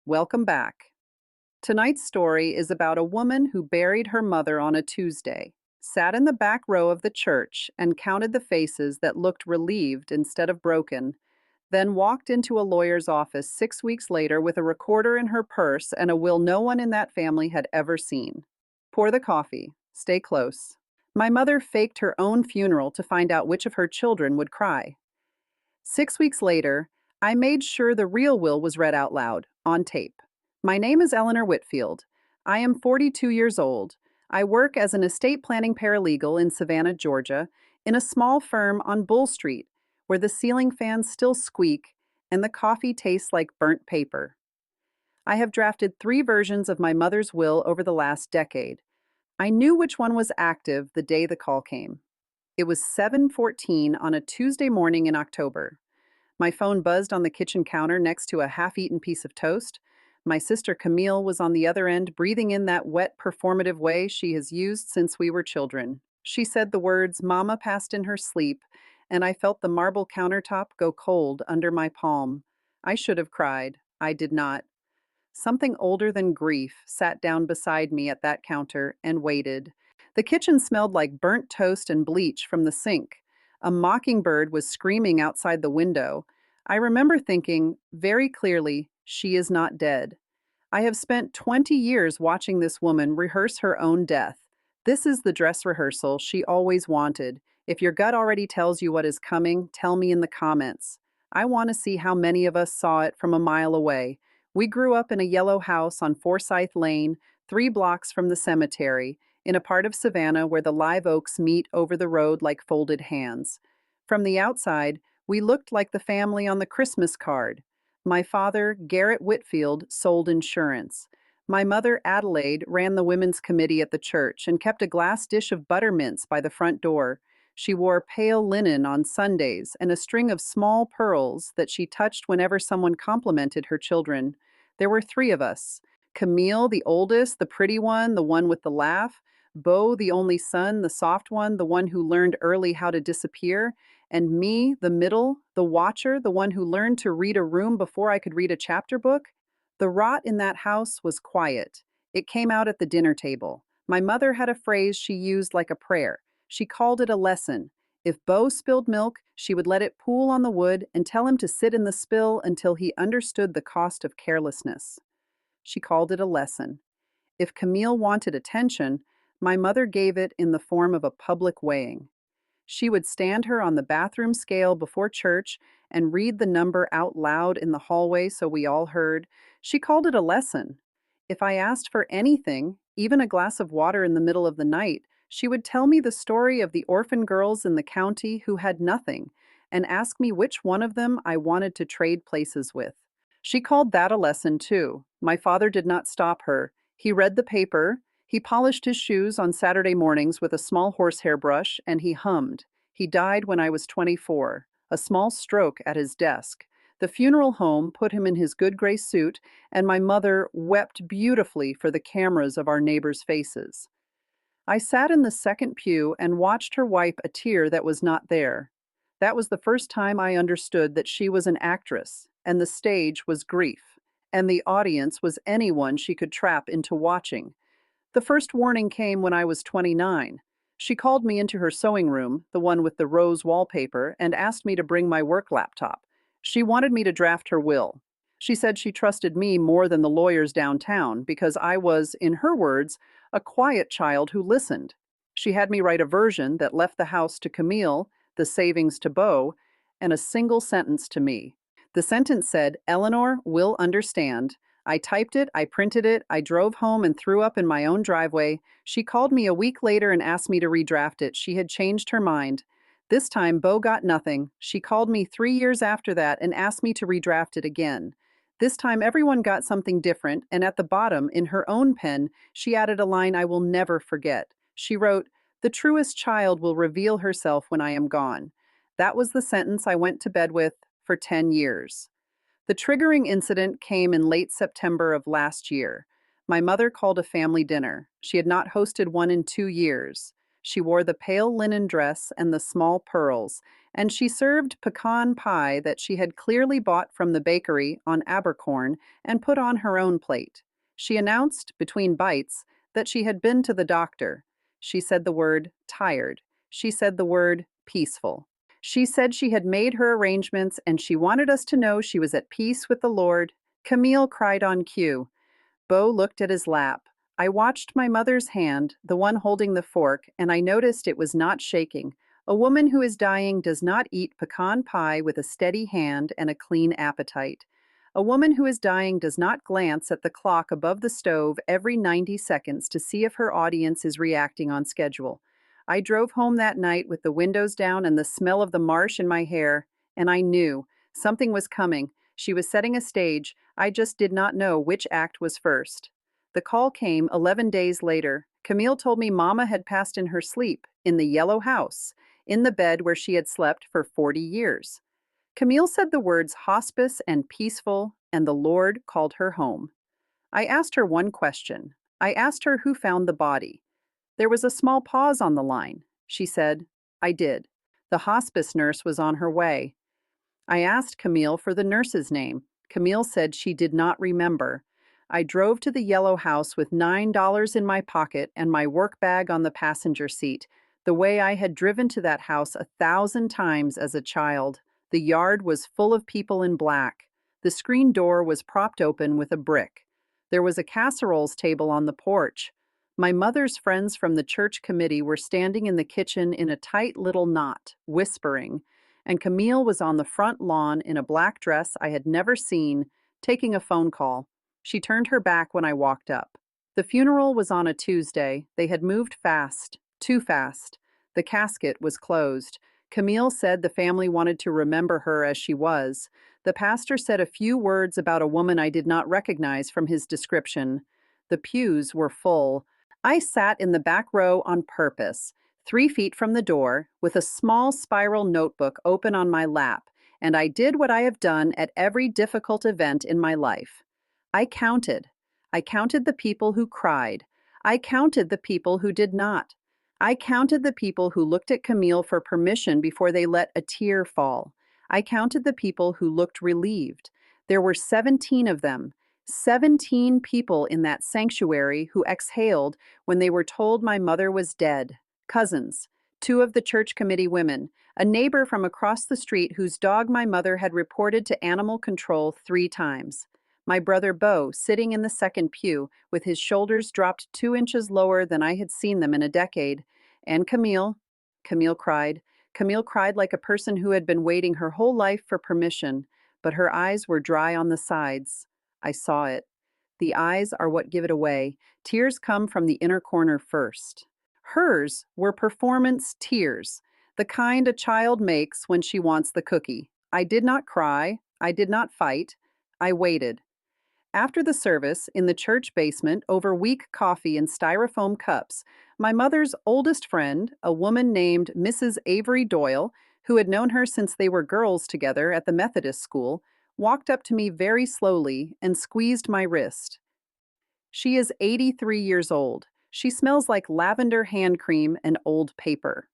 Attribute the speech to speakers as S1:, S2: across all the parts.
S1: Welcome back. Tonight's story is about a woman who buried her mother on a Tuesday, sat in the back row of the church, and counted the faces that looked relieved instead of broken, then walked into a lawyer's office 6 weeks later with a recorder in her purse and a will no one in that family had ever seen. Pour the coffee. Stay close. My mother faked her own funeral to find out which of her children would cry. 6 weeks later, I made sure the real will was read out loud, on tape. My name is Eleanor Whitfield. I am 42 years old. I work as an estate planning paralegal in Savannah, Georgia, in a small firm on Bull Street, where the ceiling fans still squeak and the coffee tastes like burnt paper. I have drafted 3 versions of my mother's will over the last decade. I knew which one was active the day the call came. It was 7:14 on a Tuesday morning in October. My phone buzzed on the kitchen counter next to a half-eaten piece of toast. My sister Camille was on the other end, breathing in that wet, performative way she has used since we were children. She said the words "Mama passed in her sleep," and I felt the marble countertop go cold under my palm. I should have cried. I did not. Something older than grief sat down beside me at that counter and waited. The kitchen smelled like burnt toast and bleach from the sink. A mockingbird was screaming outside the window. I remember thinking, very clearly, she is not dead. I have spent 20 years watching this woman rehearse her own death. This is the dress rehearsal she always wanted. If your gut already tells you what is coming, tell me in the comments. I want to see how many of us saw it from a mile away. We grew up in a yellow house on Forsyth Lane, 3 blocks from the cemetery, in a part of Savannah where the live oaks meet over the road like folded hands. From the outside, we looked like the family on the Christmas card. My father, Garrett Whitfield, sold insurance. My mother, Adelaide, ran the women's committee at the church and kept a glass dish of buttermints by the front door. She wore pale linen on Sundays and a string of small pearls that she touched whenever someone complimented her children. There were 3 of us. Camille, the oldest, the pretty one, the one with the laugh. Beau, the only son, the soft one, the one who learned early how to disappear. And me, the middle, the watcher, the one who learned to read a room before I could read a chapter book. The rot in that house was quiet. It came out at the dinner table. My mother had a phrase she used like a prayer. She called it a lesson. If Beau spilled milk, she would let it pool on the wood and tell him to sit in the spill until he understood the cost of carelessness. She called it a lesson. If Camille wanted attention, my mother gave it in the form of a public weighing. She would stand her on the bathroom scale before church and read the number out loud in the hallway so we all heard. She called it a lesson. If I asked for anything, even a glass of water in the middle of the night, she would tell me the story of the orphan girls in the county who had nothing and ask me which one of them I wanted to trade places with. She called that a lesson too. My father did not stop her. He read the paper, he polished his shoes on Saturday mornings with a small horsehair brush, and he hummed. He died when I was 24, a small stroke at his desk. The funeral home put him in his good gray suit, and my mother wept beautifully for the cameras of our neighbors' faces. I sat in the second pew and watched her wipe a tear that was not there. That was the first time I understood that she was an actress, and the stage was grief, and the audience was anyone she could trap into watching. The first warning came when I was 29. She called me into her sewing room, the one with the rose wallpaper, and asked me to bring my work laptop. She wanted me to draft her will. She said she trusted me more than the lawyers downtown because I was, in her words, a quiet child who listened. She had me write a version that left the house to Camille, the savings to Beau, and a single sentence to me. The sentence said, "Eleanor will understand." I typed it, I printed it, I drove home and threw up in my own driveway. She called me a week later and asked me to redraft it. She had changed her mind. This time, Beau got nothing. She called me 3 years after that and asked me to redraft it again. This time, everyone got something different, and at the bottom, in her own pen, she added a line I will never forget. She wrote, "The truest child will reveal herself when I am gone." That was the sentence I went to bed with for 10 years. The triggering incident came in late September of last year. My mother called a family dinner. She had not hosted one in 2 years. She wore the pale linen dress and the small pearls, and she served pecan pie that she had clearly bought from the bakery on Abercorn and put on her own plate. She announced, between bites, that she had been to the doctor. She said the word tired. She said the word peaceful. She said she had made her arrangements and she wanted us to know she was at peace with the Lord. Camille cried on cue. Beau looked at his lap. I watched my mother's hand, the one holding the fork, and I noticed it was not shaking. A woman who is dying does not eat pecan pie with a steady hand and a clean appetite. A woman who is dying does not glance at the clock above the stove every 90 seconds to see if her audience is reacting on schedule. I drove home that night with the windows down and the smell of the marsh in my hair, and I knew something was coming. She was setting a stage. I just did not know which act was first. The call came 11 days later. Camille told me Mama had passed in her sleep, in the yellow house, in the bed where she had slept for 40 years. Camille said the words hospice and peaceful, and the Lord called her home. I asked her one question. I asked her who found the body. There was a small pause on the line. She said, I did. The hospice nurse was on her way. I asked Camille for the nurse's name. Camille said she did not remember. I drove to the yellow house with $9 in my pocket and my work bag on the passenger seat, the way I had driven to that house 1,000 times as a child. The yard was full of people in black. The screen door was propped open with a brick. There was a casseroles table on the porch. My mother's friends from the church committee were standing in the kitchen in a tight little knot, whispering, and Camille was on the front lawn in a black dress I had never seen, taking a phone call. She turned her back when I walked up. The funeral was on a Tuesday. They had moved fast, too fast. The casket was closed. Camille said the family wanted to remember her as she was. The pastor said a few words about a woman I did not recognize from his description. The pews were full. I sat in the back row on purpose, 3 feet from the door, with a small spiral notebook open on my lap, and I did what I have done at every difficult event in my life. I counted. I counted the people who cried. I counted the people who did not. I counted the people who looked at Camille for permission before they let a tear fall. I counted the people who looked relieved. There were 17 of them. 17 people in that sanctuary who exhaled when they were told my mother was dead. Cousins, 2 of the church committee women, a neighbor from across the street whose dog my mother had reported to animal control 3 times. My brother Beau, sitting in the second pew, with his shoulders dropped 2 inches lower than I had seen them in a decade. And Camille. Camille cried. Camille cried like a person who had been waiting her whole life for permission, but her eyes were dry on the sides. I saw it. The eyes are what give it away. Tears come from the inner corner first. Hers were performance tears, the kind a child makes when she wants the cookie. I did not cry. I did not fight. I waited. After the service, in the church basement, over weak coffee in styrofoam cups, my mother's oldest friend, a woman named Mrs. Avery Doyle, who had known her since they were girls together at the Methodist school, walked up to me very slowly and squeezed my wrist. She is 83 years old. She smells like lavender hand cream and old paper.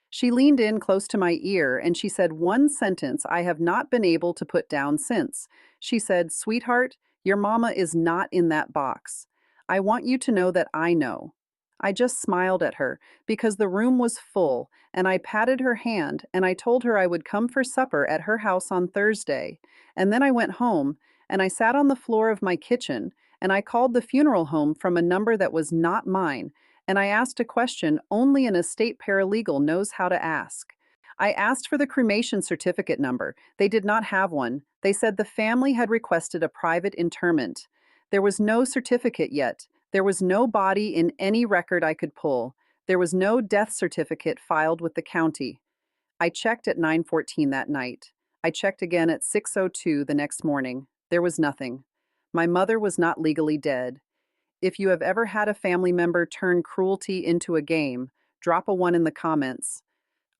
S1: She leaned in close to my ear and she said one sentence I have not been able to put down since. She said, "Sweetheart, your mama is not in that box. I want you to know that I know." I just smiled at her because the room was full, and I patted her hand and I told her I would come for supper at her house on Thursday. And then I went home and I sat on the floor of my kitchen and I called the funeral home from a number that was not mine, and I asked a question only an estate paralegal knows how to ask. I asked for the cremation certificate number. They did not have one. They said the family had requested a private interment. There was no certificate yet. There was no body in any record I could pull. There was no death certificate filed with the county. I checked at 9:14 that night. I checked again at 6:02 the next morning. There was nothing. My mother was not legally dead. If you have ever had a family member turn cruelty into a game, drop a 1 in the comments.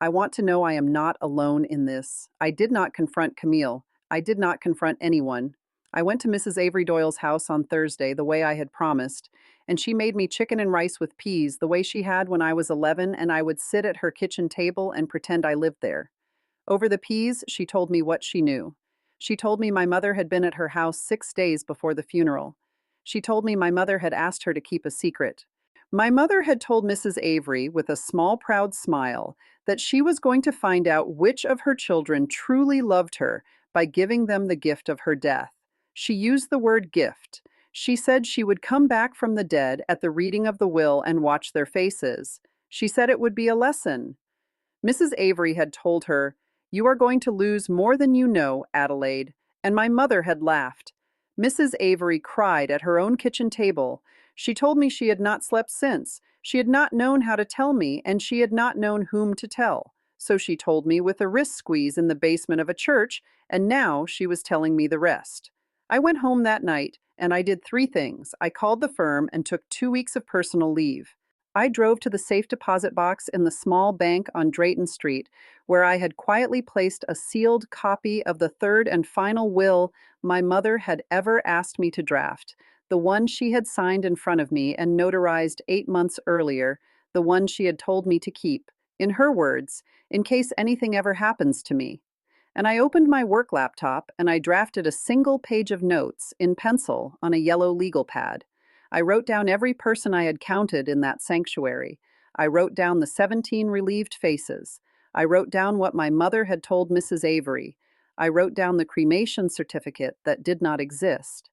S1: I want to know I am not alone in this. I did not confront Camille. I did not confront anyone. I went to Mrs. Avery Doyle's house on Thursday the way I had promised, and she made me chicken and rice with peas the way she had when I was 11, and I would sit at her kitchen table and pretend I lived there. Over the peas, she told me what she knew. She told me my mother had been at her house 6 days before the funeral. She told me my mother had asked her to keep a secret. My mother had told Mrs. Avery, with a small, proud smile, that she was going to find out which of her children truly loved her by giving them the gift of her death. She used the word gift. She said she would come back from the dead at the reading of the will and watch their faces. She said it would be a lesson. Mrs. Avery had told her, "You are going to lose more than you know, Adelaide," and my mother had laughed. Mrs. Avery cried at her own kitchen table. She told me she had not slept since. She had not known how to tell me, and she had not known whom to tell. So she told me with a wrist squeeze in the basement of a church, and now she was telling me the rest. I went home that night, and I did three things. I called the firm and took 2 weeks of personal leave. I drove to the safe deposit box in the small bank on Drayton Street, where I had quietly placed a sealed copy of the third and final will my mother had ever asked me to draft, the one she had signed in front of me and notarized 8 months earlier, the one she had told me to keep, in her words, in case anything ever happens to me. And I opened my work laptop and I drafted a single page of notes in pencil on a yellow legal pad. I wrote down every person I had counted in that sanctuary. I wrote down the 17 relieved faces. I wrote down what my mother had told Mrs. Avery. I wrote down the cremation certificate that did not exist.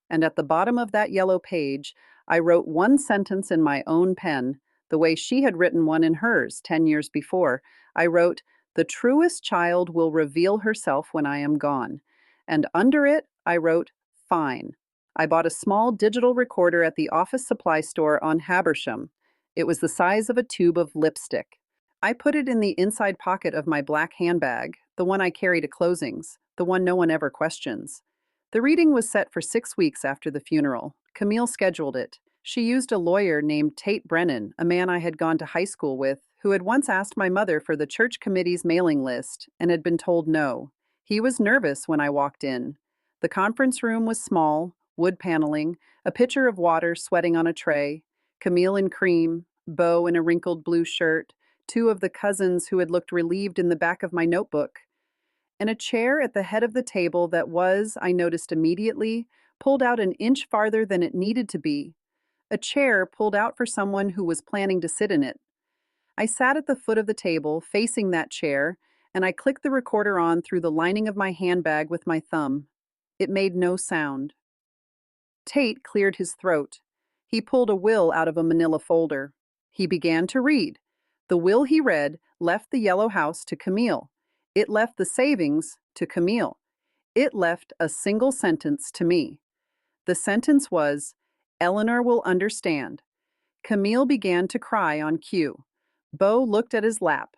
S1: And at the bottom of that yellow page, I wrote one sentence in my own pen, the way she had written one in hers 10 years before. I wrote, "The truest child will reveal herself when I am gone." And under it, I wrote, "Fine." I bought a small digital recorder at the office supply store on Habersham. It was the size of a tube of lipstick. I put it in the inside pocket of my black handbag, the one I carry to closings, the one no one ever questions. The reading was set for 6 weeks after the funeral. Camille scheduled it. She used a lawyer named Tate Brennan, a man I had gone to high school with, who had once asked my mother for the church committee's mailing list and had been told no. He was nervous when I walked in. The conference room was small, wood paneling, a pitcher of water sweating on a tray, Camille in cream, Beau in a wrinkled blue shirt, two of the cousins who had looked relieved in the back of my notebook, and a chair at the head of the table that was, I noticed immediately, pulled out an inch farther than it needed to be. A chair pulled out for someone who was planning to sit in it. I sat at the foot of the table, facing that chair, and I clicked the recorder on through the lining of my handbag with my thumb. It made no sound. Tate cleared his throat. He pulled a will out of a manila folder. He began to read. The will he read left the yellow house to Camille. It left the savings to Camille. It left a single sentence to me. The sentence was, "Eleanor will understand." Camille began to cry on cue. Beau looked at his lap.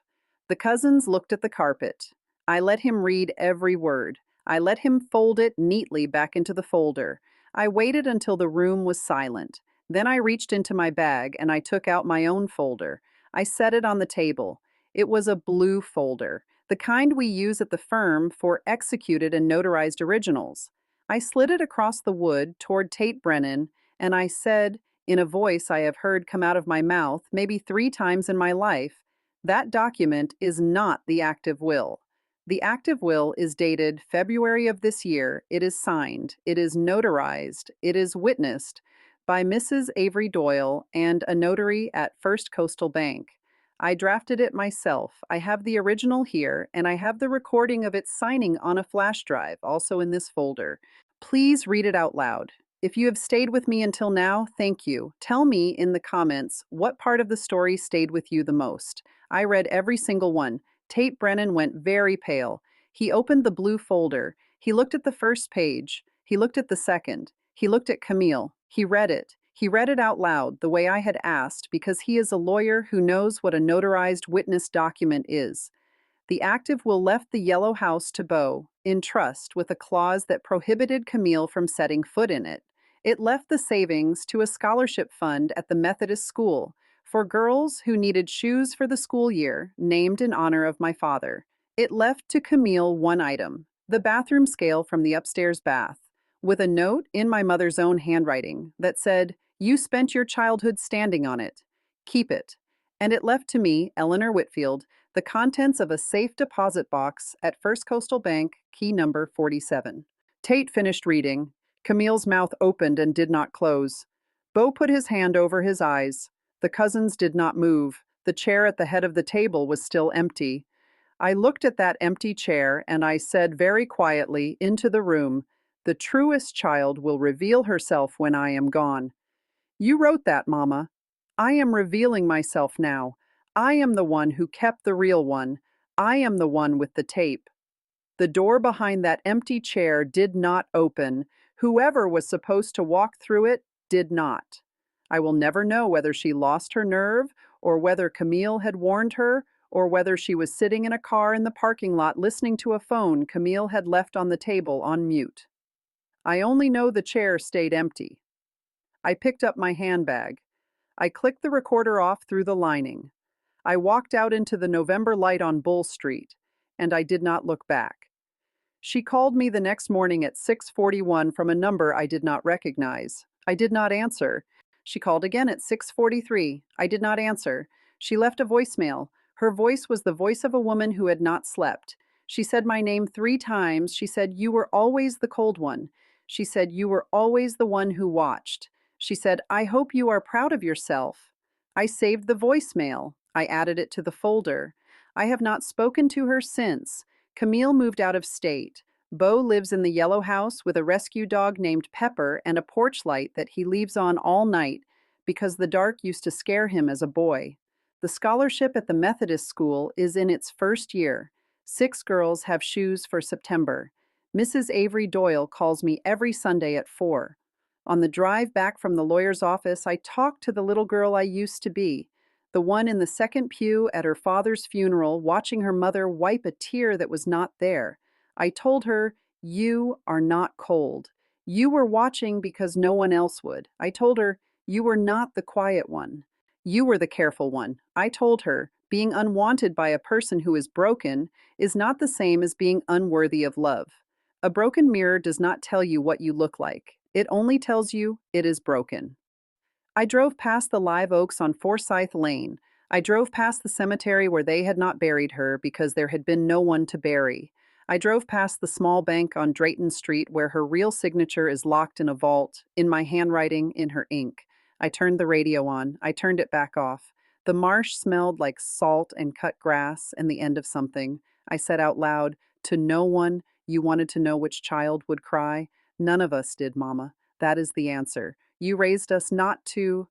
S1: The cousins looked at the carpet. I let him read every word. I let him fold it neatly back into the folder. I waited until the room was silent. Then I reached into my bag and I took out my own folder. I set it on the table. It was a blue folder, the kind we use at the firm for executed and notarized originals. I slid it across the wood toward Tate Brennan, and I said, in a voice I have heard come out of my mouth maybe 3 times in my life, "That document is not the active will. The active will is dated February of this year. It is signed. It is notarized. It is witnessed by Mrs. Avery Doyle and a notary at First Coastal Bank. I drafted it myself. I have the original here, and I have the recording of its signing on a flash drive, also in this folder. Please read it out loud. If you have stayed with me until now, thank you. Tell me in the comments what part of the story stayed with you the most. I read every single one. Tate Brennan went very pale. He opened the blue folder. He looked at the first page. He looked at the second. He looked at Camille. He read it. He read it out loud, the way I had asked, because he is a lawyer who knows what a notarized witness document is. The active will left the yellow house to Beau, in trust, with a clause that prohibited Camille from setting foot in it. It left the savings to a scholarship fund at the Methodist school for girls who needed shoes for the school year, named in honor of my father. It left to Camille one item, the bathroom scale from the upstairs bath, with a note in my mother's own handwriting that said, "You spent your childhood standing on it. Keep it." And it left to me, Eleanor Whitfield, The contents of a safe deposit box at First Coastal Bank, key number 47. Tate finished reading. Camille's mouth opened and did not close. Beau put his hand over his eyes. The cousins did not move. The chair at the head of the table was still empty. I looked at that empty chair and I said very quietly into the room, "The truest child will reveal herself when I am gone." You wrote that, Mama. I am revealing myself now. I am the one who kept the real one. I am the one with the tape. The door behind that empty chair did not open. Whoever was supposed to walk through it did not. I will never know whether she lost her nerve, or whether Camille had warned her, or whether she was sitting in a car in the parking lot listening to a phone Camille had left on the table on mute. I only know the chair stayed empty. I picked up my handbag. I clicked the recorder off through the lining. I walked out into the November light on Bull Street, and I did not look back. She called me the next morning at 6:41 from a number I did not recognize. I did not answer. She called again at 6:43. I did not answer. She left a voicemail. Her voice was the voice of a woman who had not slept. She said my name 3 times. She said, "You were always the cold one." She said, "You were always the one who watched." She said, "I hope you are proud of yourself." I saved the voicemail. I added it to the folder. I have not spoken to her since. Camille moved out of state. Beau lives in the yellow house with a rescue dog named Pepper and a porch light that he leaves on all night because the dark used to scare him as a boy. The scholarship at the Methodist school is in its first year. 6 girls have shoes for September. Mrs. Avery Doyle calls me every Sunday at 4. On the drive back from the lawyer's office, I talk to the little girl I used to be, the one in the second pew at her father's funeral, watching her mother wipe a tear that was not there. I told her, "You are not cold. You were watching because no one else would." I told her, "You were not the quiet one. You were the careful one." I told her, "Being unwanted by a person who is broken is not the same as being unworthy of love. A broken mirror does not tell you what you look like. It only tells you it is broken." I drove past the live oaks on Forsyth Lane. I drove past the cemetery where they had not buried her because there had been no one to bury. I drove past the small bank on Drayton Street where her real signature is locked in a vault, in my handwriting, in her ink. I turned the radio on. I turned it back off. The marsh smelled like salt and cut grass and the end of something. I said out loud, "To no one, you wanted to know which child would cry? None of us did, Mama. That is the answer. You raised us not to..."